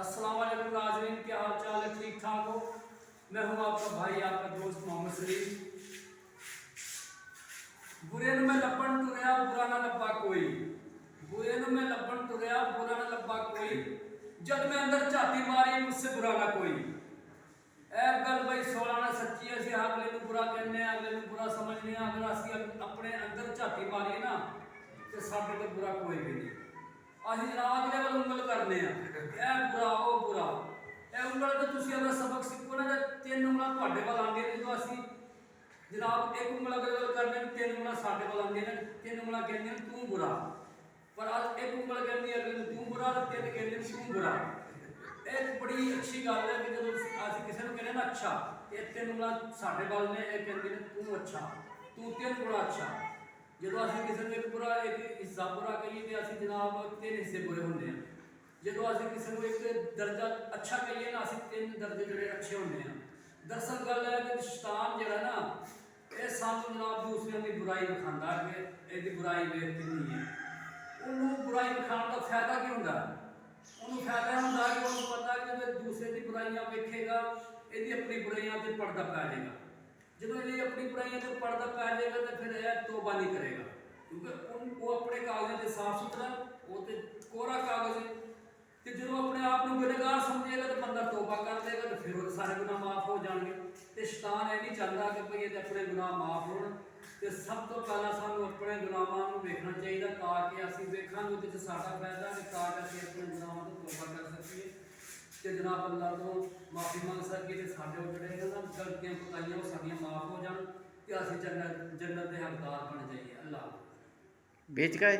अस्सलाम वालेकुम नाज़रीन, क्या हाल चाल है? ठीक ठाक हो? मैं हूं आपका भाई, आपका दोस्त मोहम्मद सलीम। बुरे ਨੂੰ ਮੈਂ ਲੱਭਣ ਤੁਰਿਆ ਬੁਰਾ ਨਾ ਲੱਭਾ ਕੋਈ, बुरे ਨੂੰ मैं ਲੱਭਣ ਤੁਰਿਆ बुरा ना ਲੱਭਾ कोई, जब मैं अंदर झाती मारी मुझसे बुरा ना कोई। ਇਹ ਗੱਲ ਬਈ 16 ਨਾਲ ਸੱਚੀ ਹੈ। ਅਸੀਂ ਅਗਲੇ ਨੂੰ ਬੁਰਾ ਕਹਿੰਦੇ ਆ, ਅਗਲੇ ਨੂੰ ਬੁਰਾ ਸਮਝਦੇ ਆ। ਅਗਰ ਅਸੀਂ ਆਪਣੇ ਅੰਦਰ ਝਾਤੀ ਮਾਰੀਏ ਨਾ ਤੇ ਸਾਡੇ ਤੋਂ ਬੁਰਾ ਕੋਈ ਵੀ ਨਹੀਂ। ਅਸੀਂ ਜਨਾਬ ਅਗਲੇ ਵੱਲ ਉਂਗਲ ਕਰਨੇ ਆ, ਇਹ ਬੁਰਾ ਉਹ ਬੁਰਾ। ਇਹ ਉਂਗਲ ਤੇ ਤੁਸੀਂ ਅਗਰ ਸਬਕ ਸਿੱਖੋ ਨਾ, ਤੇ 3 ਉਂਗਲਾਂ ਤੁਹਾਡੇ ਵੱਲ ਆਉਂਦੀਆਂ ਨੇ। ਜਦੋਂ ਅਸੀਂ ਜਨਾਬ ਇੱਕ ਉਂਗਲ ਅਗਲੇ ਵੱਲ ਕਰਨੇ, 3 ਉਂਗਲਾਂ ਸਾਡੇ ਵੱਲ ਆਉਂਦੀਆਂ ਨੇ। 3 ਉਂਗਲਾਂ ਕਹਿੰਦੀਆਂ ਨੇ ਤੂੰ ਬੁਰਾ, ਪਰ ਅੱਜ ਇੱਕ ਉਂਗਲ ਕਹਿੰਦੀ ਹੈ ਅਗਲੇ ਨੂੰ ਤੂੰ ਬੁਰਾ, ਤੇ 3 ਕਹਿੰਦੇ ਨੇ ਤੂੰ ਬੁਰਾ। एक बड़ी अच्छी गल है कि जो असं किसी को कहने ना अच्छा, ये 3 ਉਂਗਲਾਂ ਸਾਡੇ ਵੱਲ ਨੇ। ਇਹ ਕਹਿੰਦੇ ਨੇ ਤੂੰ ਅੱਛਾ, ਤੂੰ 3 ਗੁਣਾ ਅੱਛਾ। ਜਦੋਂ ਅਸੀਂ ਕਿਸੇ ਨੂੰ ਇੱਕ ਬੁਰਾ ਇੱਕ ਹਿੱਸਾ ਬੁਰਾ ਕਹੀਏ ਤੇ ਅਸੀਂ ਜਨਾਬ 3 ਹਿੱਸੇ ਬੁਰੇ ਹੁੰਦੇ ਆ। ਜਦੋਂ ਅਸੀਂ ਕਿਸੇ ਨੂੰ ਇੱਕ ਦਰਜਾ ਅੱਛਾ ਕਹੀਏ ਨਾ, ਅਸੀਂ 3 ਦਰਜੇ ਜਿਹੜੇ ਅੱਛੇ ਹੁੰਦੇ ਆ। ਦਰਅਸਲ ਗੱਲ ਹੈ ਕਿ ਸ਼ੈਤਾਨ ਜਿਹੜਾ ਨਾ, ਇਹ ਸਾਨੂੰ ਜਨਾਬ ਦੂਸਰਿਆਂ ਦੀ ਬੁਰਾਈ ਵਿਖਾਉਂਦਾ ਕਿ ਇਹਦੀ ਬੁਰਾਈ ਵੇਖ ਕਿੰਨੀ ਹੈ। ਉਹਨੂੰ ਬੁਰਾਈ ਵਿਖਾਉਣ ਦਾ ਫਾਇਦਾ ਕੀ ਹੁੰਦਾ? ਉਹਨੂੰ ਫਾਇਦਾ ਹੁੰਦਾ ਕਿ ਉਹਨੂੰ ਪਤਾ ਕਿ ਜੇ ਦੂਸਰੇ ਦੀ ਬੁਰਾਈਆਂ ਵੇਖੇਗਾ, ਇਹਦੀ ਆਪਣੀ ਬੁਰਾਈਆਂ ਤੇ ਪਰਦਾ ਪੈ ਜਾਏਗਾ। ਜਦੋਂ ਇਹਦੀ ਆਪਣੀ ਬੁਰਾਈਆਂ ਤੇ ਪਰਦਾ ਪੈ ਜਾਏਗਾ ਤਾਂ ਫਿਰ ਇਹ ਤੋਬਾ ਨਹੀਂ ਕਰੇਗਾ, ਕਿਉਂਕਿ ਉਹ ਆਪਣੇ ਕਾਗਜ਼ਾਂ ਤੇ ਸਾਫ਼ ਸੁਥਰਾ, ਉਹ ਤੇ ਕੋਰਾ ਕਾਗਜ਼ ਹੈ। ਤੇ ਜਦੋਂ ਆਪਣੇ ਆਪ ਨੂੰ ਗੁਨਾਹਗਾਰ ਸਮਝੇਗਾ ਤਾਂ ਬੰਦਾ ਤੋਬਾ ਕਰ ਲੇਗਾ, ਤੇ ਫਿਰ ਉਹਦੇ ਸਾਰੇ ਗੁਨਾਹ ਮਾਫ ਹੋ ਜਾਣਗੇ। ਤੇ ਸ਼ੈਤਾਨ ਇਹ ਨਹੀਂ ਚਾਹੁੰਦਾ ਕਿ ਭਈ ਇਹਦੇ ਆਪਣੇ ਗੁਨਾਹ ਮਾਫ ਹੋਣ। ਤੇ ਸਭ ਤੋਂ ਪਹਿਲਾਂ ਸਾਨੂੰ ਆਪਣੇ ਗੁਨਾਹਾਂ ਨੂੰ ਵੇਖਣਾ ਚਾਹੀਦਾ, ਤਾਂ ਕਿ ਅਸੀਂ ਵੇਖਾਂਗੇ ਉਹਦੇ 'ਚ ਸਾਡਾ ਫਾਇਦਾ ਹੈ, ਤਾਂ ਕਿ ਅਸੀਂ ਆਪਣੇ ਗੁਨਾਹਾਂ ਤੋਂ ਤੋਬਾ ਕਰ ਸਕੀਏ ਤੇ ਜਨਾਬ ਅੱਲਾਹ ਤੋਂ ਮਾਫੀ ਮੰਗ ਸਕੀਏ। ਤੇ ਸਾਡੇ ਉਹ ਜਿਹੜੇ ਨਾ ਗਲਤੀਆਂ ਕੋਤਾਹੀਆਂ ਉਹ ਸਾਡੀਆਂ ਮਾਫ ਹੋ ਜਾਣ ਤੇ ਅਸੀਂ ਜੰਨਤ ਦੇ ਹੱਕਦਾਰ ਬਣ ਜਾਈਏ। ਅੱਲਾਹ बेच गए।